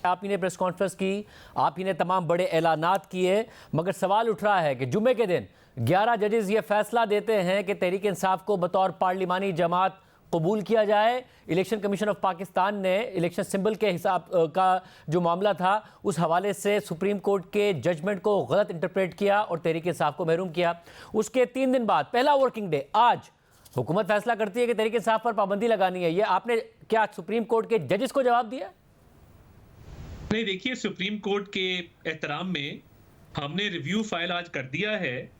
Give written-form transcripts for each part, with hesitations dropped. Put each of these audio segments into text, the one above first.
आप ही ने press conference की, आप ही ने तमाम बड़े ऐलानात किए, मगर सवाल उठ रहा है कि जुम्मे के दिन 11 जजेस ये फैसला देते हैं कि तहरीक इंसाफ को बतौर पार्लिमानी जमात कबूल किया जाए। इलेक्शन कमीशन ऑफ पाकिस्तान ने इलेक्शन सिंबल के हिसाब का जो मामला था उस हवाले से सुप्रीम कोर्ट के जजमेंट को गलत इंटरप्रेट किया और तहरीक इंसाफ को महरूम किया। उसके 3 दिन बाद पहला वर्किंग डे आज हुकूमत फैसला करती है कि तहरीक इंसाफ पर पाबंदी लगानी है। ये आपने क्या सुप्रीम कोर्ट के जजेस को जवाब दिया? नहीं, देखिए, सुप्रीम कोर्ट के एहतराम में हमने रिव्यू फाइल आज कर दिया है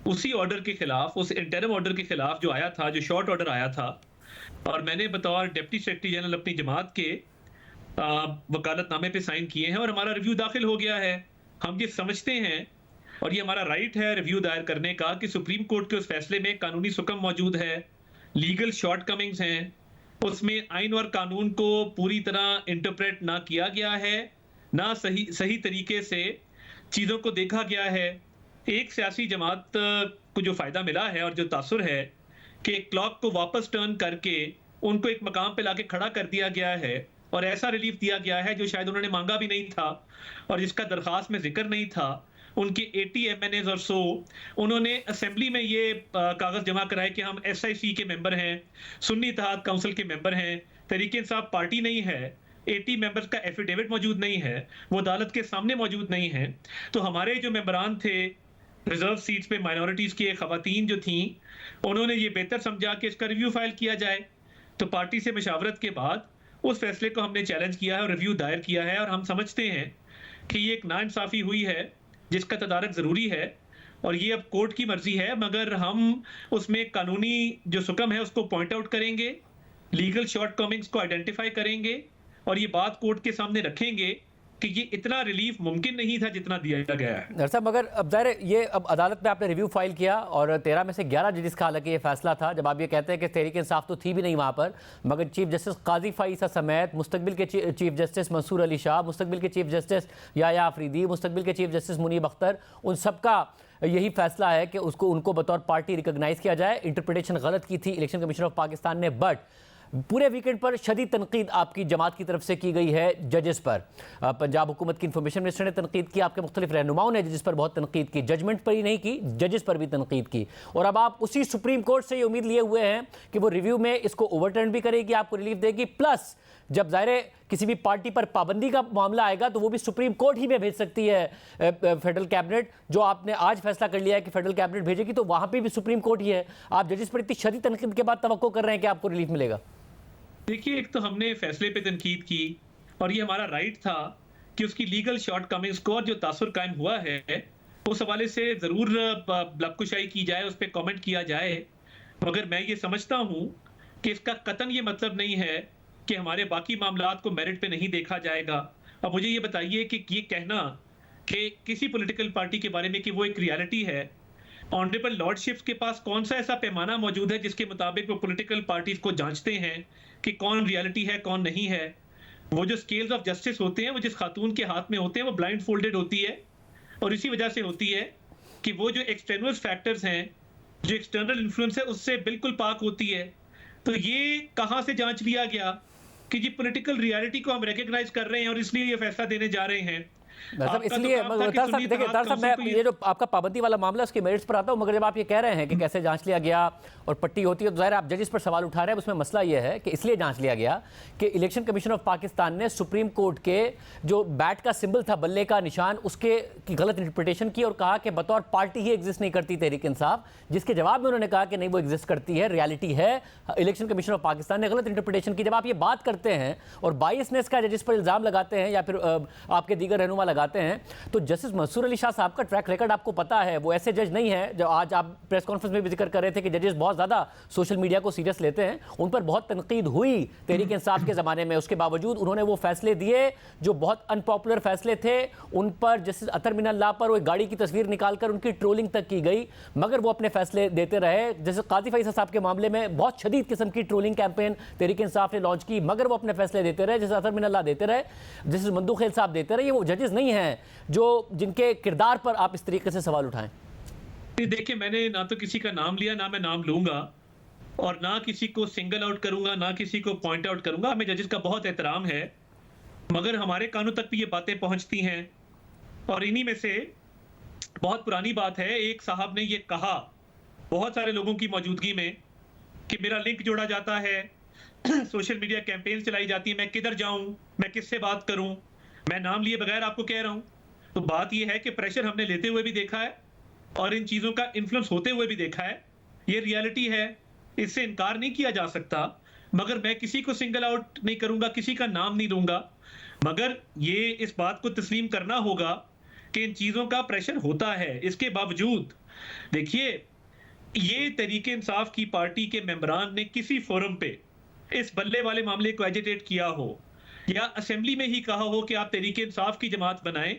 उसी ऑर्डर के खिलाफ, उस इंटरिम ऑर्डर के खिलाफ जो आया था, जो शॉर्ट ऑर्डर आया था, और मैंने बतौर डिप्टी सेक्रेटरी जनरल अपनी जमात के वकालतनामे पे साइन किए हैं और हमारा रिव्यू दाखिल हो गया है। हम ये समझते हैं और ये हमारा राइट है रिव्यू दायर करने का कि सुप्रीम कोर्ट के उस फैसले में कानूनी सुकम मौजूद है, लीगल शॉर्टकमिंग्स हैं, उसमें आइन और कानून को पूरी तरह इंटरप्रेट ना किया गया है, ना सही तरीके से चीज़ों को देखा गया है। एक सियासी जमात को जो फ़ायदा मिला है और जो तासुर है कि क्लॉक को वापस टर्न करके उनको एक मकाम पे लाके खड़ा कर दिया गया है और ऐसा रिलीफ दिया गया है जो शायद उन्होंने मांगा भी नहीं था और जिसका दरख्वास्त में जिक्र नहीं था। उनके 80 MNAs और सो उन्होंने असेंबली में ये कागज़ जमा कराए कि हम SIC के मेंबर हैं, सुन्नी इत्तेहाद काउंसिल के मेंबर हैं, तहरीक इंसाफ पार्टी नहीं है, 80 मेंबर्स का एफिडेविट मौजूद नहीं है, वो अदालत के सामने मौजूद नहीं है। तो हमारे जो मेंबरान थे रिजर्व सीट्स पे माइनॉरिटीज़ की खवातीन जो थीं, उन्होंने ये बेहतर समझा कि इसका रिव्यू फाइल किया जाए। तो पार्टी से मशावरत के बाद उस फैसले को हमने चैलेंज किया है और रिव्यू दायर किया है और हम समझते हैं कि ये एक नाइंसाफ़ी हुई है जिसका तदारक ज़रूरी है और ये अब कोर्ट की मर्जी है, मगर हम उसमें कानूनी जो सुकम है उसको पॉइंट आउट करेंगे, लीगल शॉर्टकमिंग्स को आइडेंटिफाई करेंगे और ये बात कोर्ट के सामने रखेंगे कि ये इतना रिलीफ मुमकिन नहीं था जितना दिया गया है। डॉक्टर साहब, मगर अब ज़ाहिर ये अब अदालत में आपने रिव्यू फाइल किया और 13 में से 11 जजेस का हालांकि ये फैसला था। जब आप ये कहते हैं कि तहरीक इंसाफ तो थी भी नहीं वहाँ पर, मगर चीफ जस्टिस काजी फाइसा समेत मुस्तकबिल के चीफ जस्टिस मंसूर अली शाह, मुस्तकबिल के चीफ जस्टिस याया आफरीदी, मुस्तकबिल के चीफ जस्टिस मुनीब अख्तर, उन सबका यही फैसला है कि उनको बतौर पार्टी रिकॉग्नाइज किया जाए। इंटरप्रिटेशन गलत की थी इलेक्शन कमीशन ऑफ पाकिस्तान ने, बट पूरे वीकेंड पर शदीद तनकीद आपकी जमात की तरफ से की गई है जजेस पर। पंजाब हुकूमत की इंफॉर्मेशन मिनिस्टर ने तनकीद की, आपके मुख्तलिफ रहनुमाओं ने जजेस पर बहुत तनकीद की, जजमेंट पर ही नहीं की, जजेस पर भी तनकीद की। और अब आप उसी सुप्रीम कोर्ट से ये उम्मीद लिए हुए हैं कि वो रिव्यू में इसको ओवरटर्न भी करेगी, आपको रिलीफ देगी, प्लस जब ज़ाहिर किसी भी पार्टी पर पाबंदी का मामला आएगा तो वो भी सुप्रीम कोर्ट ही में भेज सकती है फेडरल कैबिनेट। जो आपने आज फैसला कर लिया है कि फेडरल कैबिनेट भेजेगी तो वहाँ पर भी सुप्रीम कोर्ट ही है। आप जजेस पर इतनी शदीद तनकीद के बाद तवक्को कर रहे हैं कि आपको रिलीफ मिलेगा? देखिए, एक तो हमने फैसले पे तनकीद की और ये हमारा राइट था कि उसकी लीगल शॉर्टकमिंग्स को और जो तासुर कायम हुआ है उस हवाले से ज़रूर बलकुशाई की जाए, उस पर कमेंट किया जाए। मगर मैं ये समझता हूँ कि इसका कतन ये मतलब नहीं है कि हमारे बाकी मामलात को मेरिट पे नहीं देखा जाएगा। अब मुझे ये बताइए कि ये कहना कि किसी पॉलिटिकल पार्टी के बारे में कि वो एक रियलिटी है, ऑनरेबल लॉर्डशिप्स के पास कौन सा ऐसा पैमाना मौजूद है जिसके मुताबिक वो पॉलिटिकल पार्टीज को जांचते हैं कि कौन रियलिटी है कौन नहीं है? वो जो स्केल्स ऑफ जस्टिस होते हैं वो जिस खातून के हाथ में होते हैं वो ब्लाइंड फोल्डेड होती है और इसी वजह से होती है कि वो जो एक्सटर्नल फैक्टर्स हैं, जो एक्सटर्नल इन्फ्लुएंस है उससे बिल्कुल पाक होती है। तो ये कहाँ से जांच लिया गया कि जी पॉलिटिकल रियलिटी को हम रिकॉग्नाइज कर रहे हैं और इसलिए ये फैसला देने जा रहे हैं? मतलब इसलिए देखिए मैं ये जो आपका पाबंदी वाला मामला उसके मेरिट्स पर आता हूँ, मगर जब आप ये कह रहे हैं कि कैसे जांच लिया गया और पट्टी होती है तो ज़ाहिर आप जजेस पर सवाल उठा रहे हैं। उसमें मसला ये है कि इसलिए जांच लिया गया कि इलेक्शन कमीशन ऑफ पाकिस्तान ने सुप्रीम कोर्ट के जो बैट का सिंबल था, बल्ले का निशान, उसके की गलत इंटरप्रिटेशन की और कहा कि बतौर पार्टी ही एग्जिस्ट नहीं करती तहरीक इंसाफ, जिसके जवाब में उन्होंने कहा कि नहीं वो एग्जिस्ट करती है, रियलिटी है। इलेक्शन कमीशन ऑफ पाकिस्तान ने गलत इंटरप्रिटेशन की। जब आप ये बात करते हैं और बायसनेस का जजेस पर इल्ज़ाम लगाते हैं या फिर आपके दीगर रहनुमा लगाते हैं, तो जस्टिस मंसूर अली शाह साहब का ट्रैक रिकॉर्ड आपको पता है, वो ऐसे जज नहीं है। जो आज आप प्रेस कॉन्फ्रेंस में भी जिक्र कर रहे थे कि जजेस बहुत ज़्यादा सोशल मीडिया को सीरियस लेते हैं, उन पर बहुत तनकीद हुई तहरीक इंसाफ के ज़माने में, उसके बावजूद उन्होंने वो फैसले दिए जो बहुत अनपॉपुलर फैसले थे। उन पर जस्टिस अतर मिनल्लाह पर वो गाड़ी की तस्वीर निकालकर उनकी ट्रोलिंग तक की गई, मगर वो अपने फैसले देते रहे। जैसे काजी फाइसा साहब के मामले में बहुत शदीद किस्म की ट्रोलिंग कैंपेन तहरीक इंसाफ ने लॉन्च की, मगर वो अपने फैसले देते रहे। जैसे अतर मिनल्लाह देते रहे, जैसे मंदू खेल साहब देते रहे। ये वो जजेस नहीं हैं जो जिनके किरदार पर आप इस तरीके से सवाल उठाएं। देखिए, मैंने ना तो किसी का नाम लिया, ना मैं नाम लूंगा और ना किसी को सिंगल आउट करूंगा, ना किसी को पॉइंट आउट करूंगा। हमें जजेस का बहुत एहतराम है मगर हमारे कानों तक भी ये बातें पहुंचती हैं। और इन्हीं में से बहुत पुरानी बात है, एक साहब ने ये कहा बहुत सारे लोगों की मौजूदगी में कि मेरा लिंक जोड़ा जाता है, सोशल मीडिया कैंपेन चलाई जाती है, मैं किधर जाऊं, मैं किससे बात करूं, मैं नाम लिए बगैर आपको कह रहा हूं। तो बात यह है कि प्रेशर हमने लेते हुए भी देखा है और इन चीजों का इन्फ्लुएंस होते हुए भी देखा है। ये रियलिटी है, इससे इनकार नहीं किया जा सकता। मगर मैं किसी को सिंगल आउट नहीं करूंगा, किसी का नाम नहीं लूंगा, मगर ये इस बात को तस्लीम करना होगा कि इन चीजों का प्रेशर होता है। इसके बावजूद देखिए, ये तरीके इंसाफ की पार्टी के मेंबरान ने किसी फोरम पे इस बल्ले वाले मामले को एजिटेट किया हो या असेंबली में ही कहा हो कि आप तरीके इंसाफ की जमात बनाएं,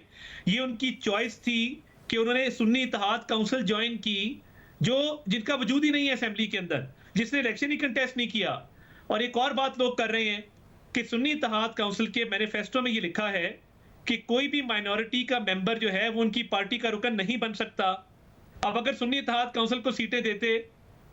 ये उनकी चॉइस थी कि उन्होंने सुन्नी इत्तेहाद काउंसिल ज्वाइन की, जो जिनका वजूद ही नहीं है असेंबली के अंदर, जिसने इलेक्शन ही कंटेस्ट नहीं किया। और एक और बात लोग कर रहे हैं कि सुन्नी इत्तेहाद काउंसिल के मैनिफेस्टो में ये लिखा है कि कोई भी माइनॉरिटी का मेंबर जो है वो उनकी पार्टी का रुकन नहीं बन सकता। अब अगर सुन्नी इत्तेहाद काउंसिल को सीटें देते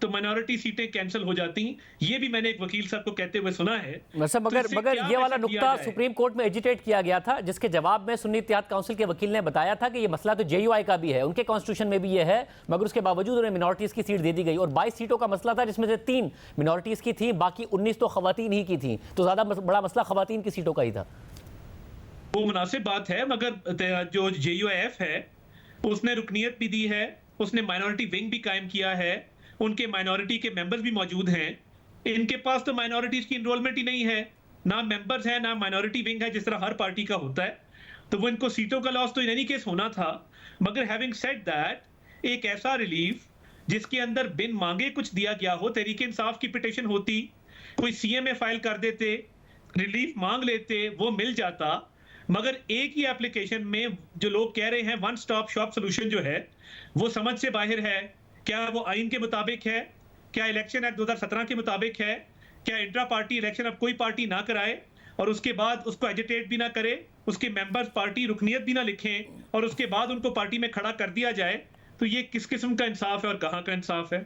तो माइनॉरिटी सीटें कैंसिल हो जाती। ये भी मैंने एक वकील साहब को कहते हुए सुना है। मतलब मगर ये वाला नुक्ता सुप्रीम कोर्ट में एजिटेट किया गया था, जिसके जवाब में सुन्नी इत्तेहाद काउंसिल के वकील ने बताया था कि ये मसला तो जेयूआई का भी है, उनके कॉन्स्टिट्यूशन में भी ये है, मगर उसके बावजूद उन्हें मिनॉरिटीज की सीट दे दी गई। और 22 सीटों का मसला था, जिसमें से 3 मिनॉरिटीज की थी, बाकी 19 तो खवातीन ही की थी। तो ज्यादा बड़ा मसला खवातीन की सीटों का ही था। वो मुनासिब बात है, मगर जो जेयूआईएफ है उसने रुकनीत भी दी है, उसने माइनॉरिटी विंग भी कायम किया है, उनके माइनॉरिटी के मेंबर्स भी मौजूद हैं। इनके पास तो माइनॉरिटीज की इनरोलमेंट ही नहीं है, ना मेंबर्स है ना माइनॉरिटी विंग है, जिस तरह हर पार्टी का होता है। तो वो इनको सीटों का लॉस तो इन एनी केस होना था। मगर हैविंग सेड दैट, एक ऐसा रिलीफ जिसके अंदर बिन मांगे कुछ दिया गया हो, तहरीके इंसाफ की पिटीशन होती, कोई सीएमए फाइल कर देते, रिलीफ मांग लेते, वो मिल जाता। मगर एक ही एप्लीकेशन में जो लोग कह रहे हैं वन स्टॉप शॉप सोल्यूशन जो है वो समझ से बाहर है। क्या वो आइन के मुताबिक है? क्या इलेक्शन एक्ट 2017 के मुताबिक है? क्या इंट्रा पार्टी इलेक्शन अब कोई पार्टी ना कराए और उसके बाद उसको एजिटेट भी ना करे, उसके मेंबर्स पार्टी रुकनीत भी ना लिखें और उसके बाद उनको पार्टी में खड़ा कर दिया जाए? तो ये किस किस्म का इंसाफ है और कहां का इंसाफ है?